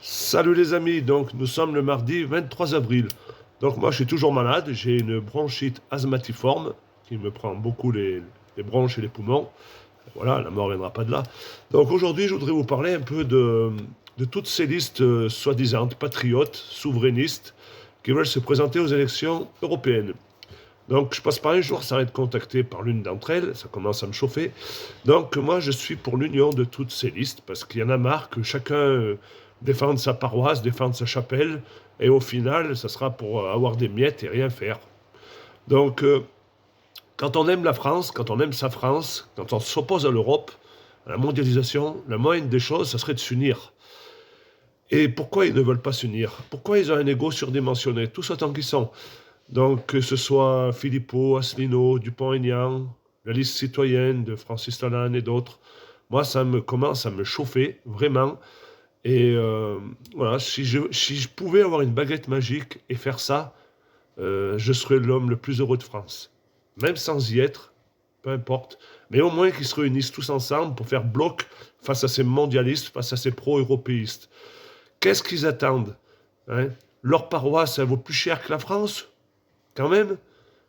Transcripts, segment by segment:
Salut les amis, donc nous sommes le mardi 23 avril. Donc moi je suis toujours malade, j'ai une bronchite asthmatiforme qui me prend beaucoup les bronches et les poumons. Voilà, la mort ne viendra pas de là. Donc aujourd'hui je voudrais vous parler un peu de toutes ces listes soi-disant patriotes, souverainistes, qui veulent se présenter aux élections européennes. Donc je passe pas un jour sans être contacté par l'une d'entre elles, ça commence à me chauffer. Donc moi je suis pour l'union de toutes ces listes, parce qu'il y en a marre que chacun défende sa paroisse, défende sa chapelle, et au final ça sera pour avoir des miettes et rien faire. Donc quand on aime la France, quand on aime sa France, quand on s'oppose à l'Europe, à la mondialisation, la moindre des choses, ça serait de s'unir. Et pourquoi ils ne veulent pas s'unir? Pourquoi ils ont un ego surdimensionné, tous autant qu'ils sont? Donc, que ce soit Philippot, Asselineau, Dupont-Aignan, la liste citoyenne de Francis Lalanne et d'autres, moi, ça me commence à me chauffer, vraiment. Et voilà, si je pouvais avoir une baguette magique et faire ça, je serais l'homme le plus heureux de France. Même sans y être, peu importe. Mais au moins qu'ils se réunissent tous ensemble pour faire bloc face à ces mondialistes, face à ces pro-européistes. Qu'est-ce qu'ils attendent, hein? Leur paroisse, elle vaut plus cher que la France? Quand même,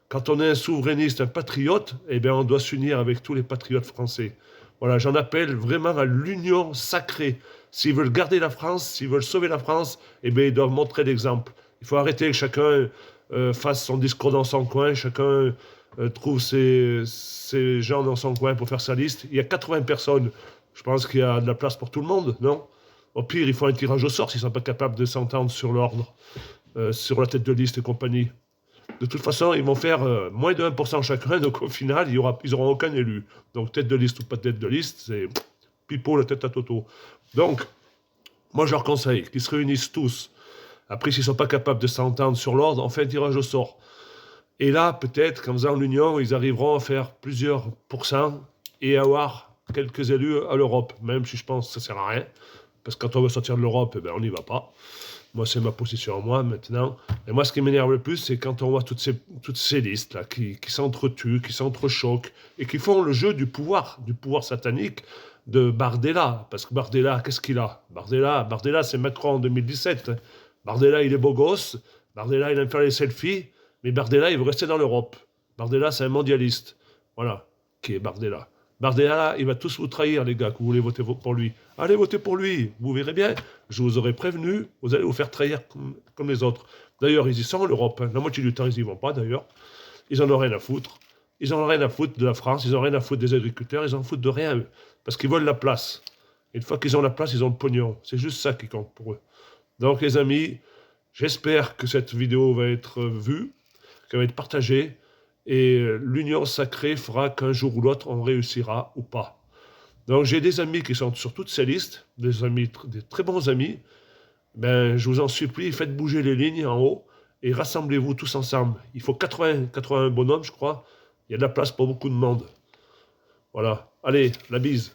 quand on est un souverainiste, un patriote, eh bien, on doit s'unir avec tous les patriotes français. Voilà, j'en appelle vraiment à l'union sacrée. S'ils veulent garder la France, s'ils veulent sauver la France, eh bien, ils doivent montrer l'exemple. Il faut arrêter que chacun fasse son discours dans son coin, chacun trouve ses gens dans son coin pour faire sa liste. Il y a 80 personnes. Je pense qu'il y a de la place pour tout le monde, non? Au pire, il faut un tirage au sort s'ils ne sont pas capables de s'entendre sur l'ordre, sur la tête de liste et compagnie. De toute façon, ils vont faire moins de 1% chacun, donc au final, ils n'auront aucun élu. Donc tête de liste ou pas tête de liste, c'est pipeau, la tête à Toto. Donc, moi je leur conseille qu'ils se réunissent tous. Après, s'ils ne sont pas capables de s'entendre sur l'ordre, on fait un tirage au sort. Et là, peut-être qu'en faisant l'union, ils arriveront à faire plusieurs pourcents et avoir quelques élus à l'Europe, même si je pense que ça ne sert à rien. Parce que quand on veut sortir de l'Europe, eh ben, on n'y va pas. Moi, c'est ma position à moi maintenant. Et moi, ce qui m'énerve le plus, c'est quand on voit toutes ces listes-là qui s'entretuent, qui s'entrechoquent et qui font le jeu du pouvoir satanique de Bardella. Parce que Bardella, qu'est-ce qu'il a? Bardella, c'est Macron en 2017. Bardella, il est beau gosse. Bardella, il aime faire les selfies. Mais Bardella, il veut rester dans l'Europe. Bardella, c'est un mondialiste. Voilà, qui est Bardella. Bardella, il va tous vous trahir, les gars, que vous voulez voter pour lui. Allez voter pour lui, vous verrez bien. Je vous aurais prévenu, vous allez vous faire trahir comme les autres. D'ailleurs, ils y sont, l'Europe. Hein. La moitié du temps, ils n'y vont pas, d'ailleurs. Ils en ont rien à foutre. Ils en ont rien à foutre de la France, ils en ont rien à foutre des agriculteurs, ils en foutent de rien, eux. Parce qu'ils veulent la place. Et une fois qu'ils ont la place, ils ont le pognon. C'est juste ça qui compte pour eux. Donc, les amis, j'espère que cette vidéo va être vue, qu'elle va être partagée, et l'union sacrée fera qu'un jour ou l'autre, on réussira ou pas. Donc j'ai des amis qui sont sur toutes ces listes, des amis, des très bons amis. Ben, je vous en supplie, faites bouger les lignes en haut et rassemblez-vous tous ensemble. Il faut 80 bonhommes, je crois. Il y a de la place pour beaucoup de monde. Voilà. Allez, la bise.